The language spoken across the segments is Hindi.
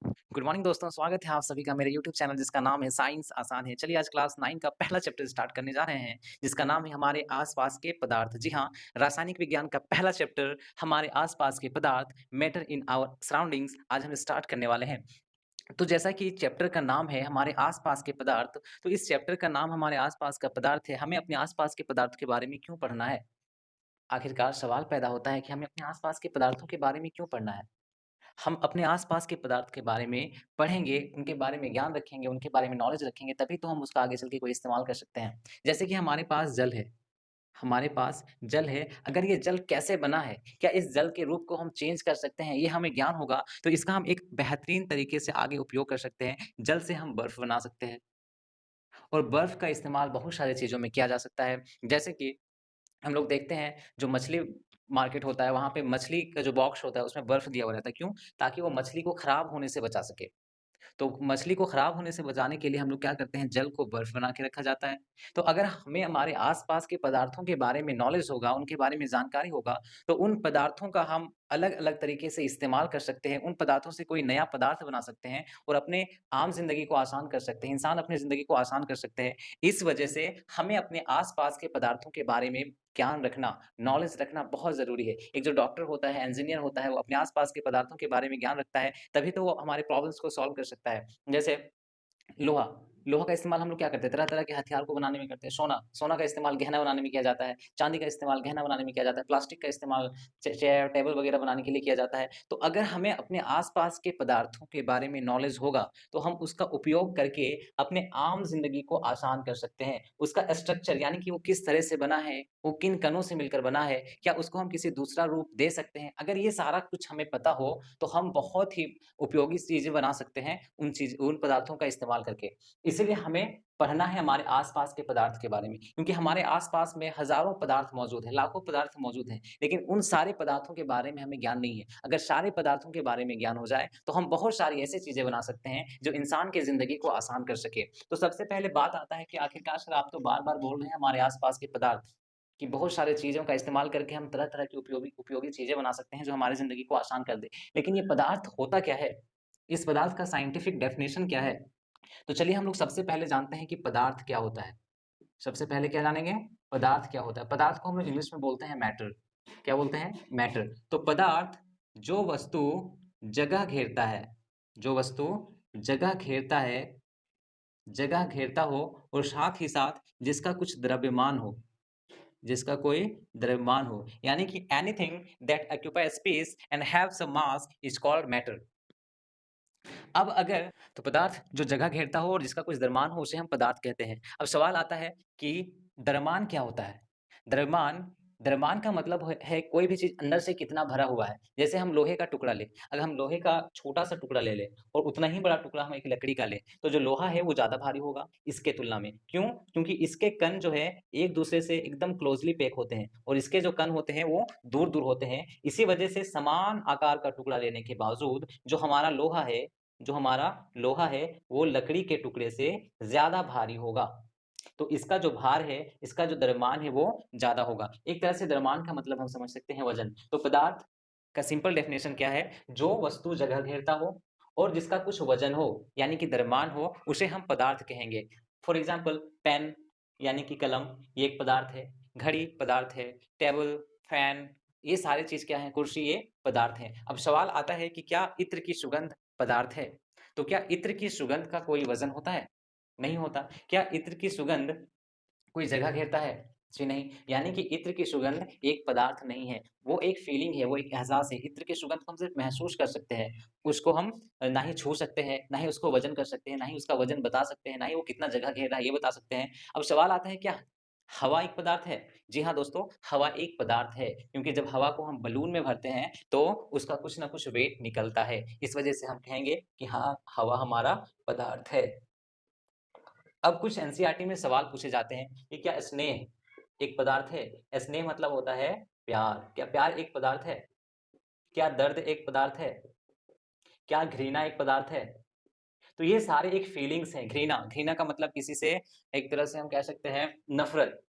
गुड मॉर्निंग दोस्तों, स्वागत है आप सभी का मेरे यूट्यूब चैनल जिसका नाम है साइंस आसान है। चलिए आज क्लास 9 का पहला चैप्टर स्टार्ट करने जा रहे हैं, जिसका नाम है हमारे आसपास के पदार्थ। जी हाँ, रासायनिक विज्ञान का पहला चैप्टर हमारे आसपास के पदार्थ मैटर इन आवर सराउंडिंग्स आज हम स्टार्ट करने वाले हैं। तो जैसा कि चैप्टर का नाम है हमारे आसपास के पदार्थ, तो इस चैप्टर का नाम हमारे आसपास का पदार्थ है। हमें अपने आसपास के पदार्थ के बारे में क्यों पढ़ना है? आखिरकार सवाल पैदा होता है कि हमें अपने आसपास के पदार्थों के बारे में क्यों पढ़ना है? हम अपने आस-पास के पदार्थ के बारे में पढ़ेंगे, उनके बारे में ज्ञान रखेंगे, उनके बारे में नॉलेज रखेंगे, तभी तो हम उसका आगे चल के कोई इस्तेमाल कर सकते हैं। जैसे कि हमारे पास जल है, अगर ये जल कैसे बना है? क्या इस जल के रूप को हम चेंज कर सकते हैं? ये हमें ज्ञान होगा, तो इसका हम एक बेहतरीन तरीके से आगे उपयोग कर सकते हैं। जल से हम बर्फ बना सकते हैं और बर्फ का इस्तेमाल बहुत सारी चीज़ों में किया जा सकता है। जैसे कि हम लोग देखते हैं, जो मछली मार्केट होता है, वहाँ पे मछली का जो बॉक्स होता है, उसमें बर्फ दिया हुआ रहता है। क्यों? ताकि वो मछली को खराब होने से बचा सके। तो मछली को खराब होने से बचाने के लिए हम लोग क्या करते हैं, जल को बर्फ बना के रखा जाता है। तो अगर हमें हमारे आस-पास के पदार्थों के बारे में नॉलेज होगा, उनके बारे में जानकारी होगा, तो उन पदार्थों का हम अलग-अलग तरीके से इस्तेमाल कर सकते हैं। उन पदार्थों से कोई नया पदार्थ बना सकते हैं और अपने आम ज़िंदगी को आसान कर सकते हैं। इंसान अपनी ज़िंदगी को आसान कर सकते हैं। इस वजह से हमें अपने आस-पास के पदार्थों के बारे में ज्ञान रखना, नॉलेज रखना बहुत ज़रूरी है। एक जो डॉक्टर होता है, इंजीनियर होता है, वो अपने आस-पास के पदार्थों के बारे में ज्ञान रखता है, तभी तो वो हमारे प्रॉब्लम्स को सॉल्व कर सकता है। जैसे लोहा, लोहा का इस्तेमाल हम लोग क्या करते हैं, तरह-तरह के हथियार को बनाने में करते हैं। सोना, सोना का इस्तेमाल गहना बनाने में किया जाता है। चांदी का इस्तेमाल गहना बनाने में किया जाता है। प्लास्टिक का इस्तेमाल चेयर, टेबल वगैरह बनाने के लिए किया जाता है। तो अगर हमें अपने आस-पास के पदार्थों के बारे में नॉलेज होगा, तो हम उसका उपयोग करके अपने आम ज़िंदगी को आसान कर सकते हैं। उसका स्ट्रक्चर यानी कि वो किस तरह से बना है, वो किन कणों से मिलकर बना है, क्या उसको हम किसी दूसरा रूप दे सकते हैं? अगर ये सारा कुछ हमें पता हो, तो हम बहुत ही उपयोगी चीज़ें बना सकते हैं, उन पदार्थों का इस्तेमाल करके। इसीलिए हमें पढ़ना है हमारे आस-पास के पदार्थ के बारे में, क्योंकि हमारे आस-पास में हज़ारों पदार्थ मौजूद हैं, लाखों पदार्थ मौजूद हैं, लेकिन उन सारे पदार्थों के बारे में हमें ज्ञान नहीं है। अगर सारे पदार्थों के बारे में ज्ञान हो जाए, तो हम बहुत सारी ऐसी चीज़ें बना सकते हैं, जो इंसान की ज़िंदगी को आसान कर सके। तो सबसे पहले बात आता है कि आखिरकार सर आप तो बार-बार बोल रहे हैं हमारे आस-पास के पदार्थ, कि बहुत सारी चीज़ों का इस्तेमाल करके हम तरह-तरह की उपयोगी उपयोगी चीज़ें बना सकते हैं, जो हमारी ज़िंदगी को आसान कर दे। लेकिन ये पदार्थ होता क्या है? इस पदार्थ का साइंटिफिक डेफिनिशन क्या है? तो चलिए हम लोग सबसे पहले जानते हैं कि पदार्थ क्या होता है। सबसे पहले क्या जानेंगे? पदार्थ क्या होता है? पदार्थ को हम लोग इंग्लिश में बोलते हैं मैटर। क्या बोलते हैं? मैटर। तो पदार्थ जो वस्तु जगह घेरता है, जो वस्तु जगह घेरता है, जगह घेरता हो और साथ ही साथ जिसका कुछ द्रव्यमान हो, जिसका कोई द्रव्यमान हो, यानी कि anything that occupy space and have some mass is called matter. अब अगर तो पदार्थ जो जगह घेरता हो और जिसका कुछ द्रव्यमान हो उसे हम पदार्थ कहते हैं। अब सवाल आता है कि द्रव्यमान क्या होता है? द्रव्यमान द्रव्यमान का मतलब है कोई भी चीज़ अंदर से कितना भरा हुआ है। जैसे हम लोहे का टुकड़ा लें, अगर हम लोहे का छोटा-सा टुकड़ा ले लें और उतना ही बड़ा टुकड़ा हम एक लकड़ी का लें, तो जो लोहा है वो ज़्यादा भारी होगा इसके तुलना में। क्यों? क्योंकि इसके कण जो है एक-दूसरे से एकदम क्लोज़ली पैक होते हैं और इसके जो कण होते हैं वो दूर-दूर होते हैं। इसी वजह से समान आकार का टुकड़ा लेने के बावजूद जो हमारा लोहा है, वो लकड़ी के टुकड़े से ज़्यादा भारी होगा। तो इसका जो भार है, इसका जो द्रव्यमान है, वो ज़्यादा होगा। एक तरह से द्रव्यमान का मतलब हम समझ सकते हैं वज़न। तो पदार्थ का सिंपल डेफिनिशन क्या है? जो वस्तु जगह घेरता हो और जिसका कुछ वज़न हो, यानी कि द्रव्यमान हो, उसे हम पदार्थ कहेंगे। फॉर एग्ज़ाम्पल पेन यानी कि कलम, ये एक पदार्थ है। घड़ी पदार्थ है। टेबल, फैन, ये सारी चीज़ क्या हैं? कुर्सी, ये पदार्थ हैं। अब सवाल आता है कि क्या इत्र की सुगंध पदार्थ है? तो क्या इत्र की सुगंध का कोई वज़न होता है? नहीं होता। क्या इत्र की सुगंध कोई जगह घेरता है? जी नहीं। यानी कि इत्र की सुगंध एक पदार्थ नहीं है, वो एक फीलिंग है, वो एक एहसास है। इत्र की सुगंध को हम सिर्फ़ महसूस कर सकते हैं। उसको हम ना ही छू सकते हैं, ना ही उसको वज़न कर सकते हैं, ना ही उसका वज़न बता सकते हैं, ना ही वो कितना जगह घेर रहा है, ये बता सकते हैं। अब सवाल आता है क्या हवा एक पदार्थ है? जी हाँ दोस्तों, हवा एक पदार्थ है, क्योंकि जब हवा को हम बलून में भरते हैं, तो उसका कुछ न कुछ वेट निकलता है। इस वज़ह से हम कहेंगे कि हाँ, हवा हमारा पदार्थ है। अब कुछ एनसीईआरटी में सवाल पूछे जाते हैं कि क्या स्नेह एक पदार्थ है? स्नेह मतलब होता है प्यार। क्या प्यार एक पदार्थ है? क्या दर्द एक पदार्थ है? क्या घृणा एक पदार्थ है? तो ये सारे एक फीलिंग्स हैं। घृणा, घृणा का मतलब किसी से एक तरह से हम कह सकते हैं नफ़रत।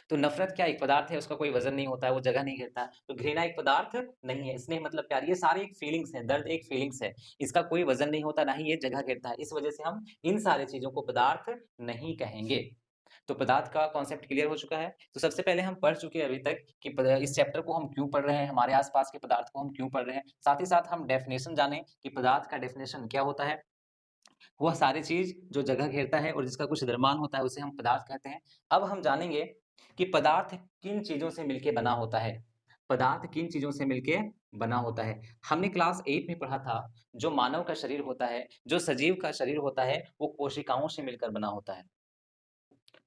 तो नफ़रत क्या एक पदार्थ है, उसका कोई वज़न नहीं होता है, वो जगह नहीं घेरता है। तो घृणा एक पदार्थ नहीं है, स्नेह मतलब प्यार, ये सारे एक फीलिंग्स हैं, दर्द एक फीलिंग्स है। इसका कोई वज़न नहीं होता, ना ही ये जगह घेरता है। इस वज़ह से हम इन सारी चीज़ों को पदार्थ नहीं कहेंगे। तो पदार्थ का कॉन्सेप्ट क्लियर हो चुका है। तो सबसे पहले हम पढ़ चुके हैं अभी तक कि इस चैप्टर को हम क्यों पढ़ रहे हैं, हमारे आस-पास के पदार्थ को हम क्यों पढ़ रहे हैं। साथ ही साथ हम डेफिनेशन जाने कि पदार्थ का डेफिनेशन क्या होता है। वह सारी चीज़ जो जगह घेरता है और जिसका कुछ द्रव्यमान होता है, उसे हम पदार्थ कहते हैं। अब हम जानेंगे कि पदार्थ किन चीज़ों से मिलके बना होता है। पदार्थ किन चीज़ों से मिलके बना होता है। हमने क्लास 8 में पढ़ा था, जो मानव का शरीर होता है, जो सजीव का शरीर होता है, वो कोशिकाओं से मिलकर बना होता है।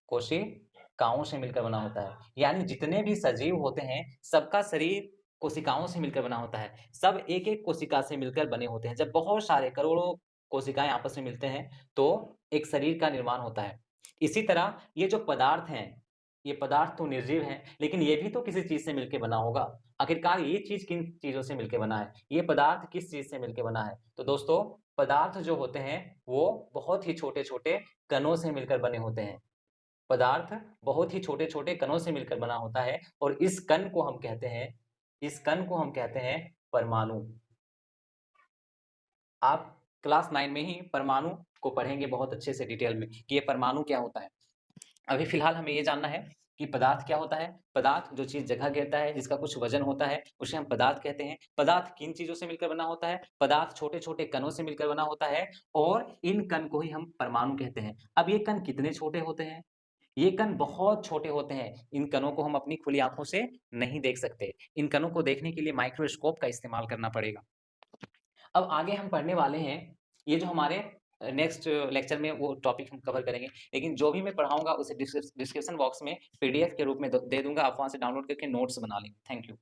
कोशिकाओं से मिलकर बना होता है। यानी जितने भी सजीव होते हैं, सबका शरीर कोशिकाओं से मिलकर बना होता है। सब एक-एक कोशिका से मिलकर बने होते हैं। जब बहुत सारे करोड़ों कोशिकाएँ आपस में मिलते हैं, तो एक शरीर का निर्माण होता है। इसी तरह ये जो पदार्थ हैं, ये पदार्थ तो निर्जीव हैं, लेकिन ये भी तो किसी चीज़ से मिलके बना होगा। आखिरकार ये चीज़ किन चीज़ों से मिलके बना है? ये पदार्थ किस चीज़ से मिलके बना है? तो दोस्तों, पदार्थ जो होते हैं, वो बहुत ही छोटे-छोटे कणों से मिलकर बने होते हैं। पदार्थ बहुत ही छोटे-छोटे कणों से मिलकर बना होता है और इस कण को हम कहते हैं परमाणु। आप क्लास 9 में ही परमाणु को पढ़ेंगे बहुत अच्छे से डिटेल में कि ये परमाणु क्या होता है। अभी फ़िलहाल हमें ये जानना है कि पदार्थ क्या होता है? पदार्थ जो चीज़ जगह घेरता है, जिसका कुछ वज़न होता है, उसे हम पदार्थ कहते हैं। पदार्थ किन चीज़ों से मिलकर बना होता है? पदार्थ छोटे-छोटे कणों से मिलकर बना होता है और इन कण को ही हम परमाणु कहते हैं। अब ये कण कितने छोटे होते हैं? ये कण बहुत छोटे होते हैं। इन कणों को हम अपनी खुली आँखों से नहीं देख सकते। इन कणों को देखने के लिए माइक्रोस्कोप का इस्तेमाल करना पड़ेगा। अब आगे हम पढ़ने वाले हैं, ये जो हमारे नेक्स्ट लेक्चर में वो टॉपिक हम कवर करेंगे। लेकिन जो भी मैं पढ़ाऊँगा उसे डिस्क्रिप्शन बॉक्स में पीडीएफ के रूप में दे दूँगा, आप वहाँ से डाउनलोड करके नोट्स बना लें। Thank you.